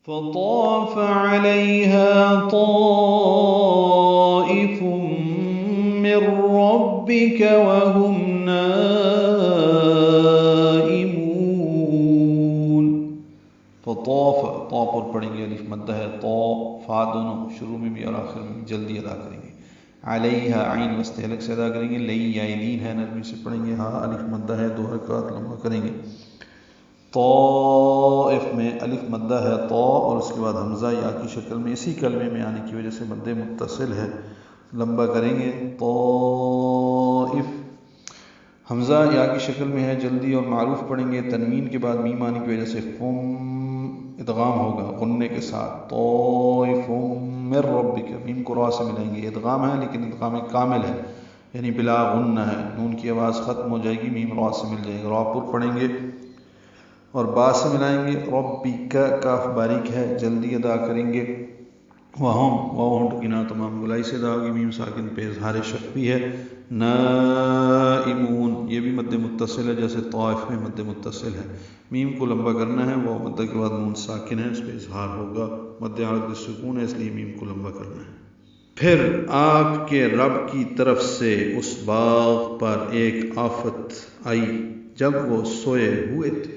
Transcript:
فطاف عليها طائف من ربك وهم نائمون. فطاف، طا پر پڑھیں گے، الف مدہ ہے، طا فا دونوں شروع میں بھی اور آخر میں بھی جلدی ادا کریں گے. علیہا عین وسط الگ سے ادا کریں گے. لئی یا لین ہے، نرمی سے پڑھیں گے. ہاں الف مدہ ہے، 2 حرکات لمبا کریں گے. طائف میں الف مدہ ہے، طا اور اس کے بعد حمزہ یا کی شکل میں اسی کلمے میں آنے کی وجہ سے مد متصل ہے، لمبا کریں گے. طائف حمزہ یا کی شکل میں ہے، جلدی اور معروف پڑھیں گے. تنوین کے بعد میم آنے کی وجہ سے فم ادغام ہوگا غنے کے ساتھ. طائف من ربک، میم کو را سے ملائیں گے. ادغام ہے لیکن ادغام کامل ہے، یعنی بلا غنہ ہے. نون کی آواز ختم ہو جائے گی، میم را سے مل جائے گا. را پر پڑھیں گے اور با سے ملائیں گے. ربک، کاف باریک ہے، جلدی ادا کریں گے. وہم، واو ہونٹ کی نا تمام گلائی سے ادا ہوگی. میم ساکن پہ اظہار شق بھی ہے. نائمون، یہ بھی مد متصل ہے جیسے طائف میں مد متصل ہے. میم کو لمبا کرنا ہے، واو مدہ کے بعد نون ساکن ہے، اس پہ اظہار ہوگا. مد حالت سکون ہے، اس لیے میم کو لمبا کرنا ہے. پھر آپ کے رب کی طرف سے اس باغ پر ایک آفت آئی جب وہ سوئے ہوئے تھے.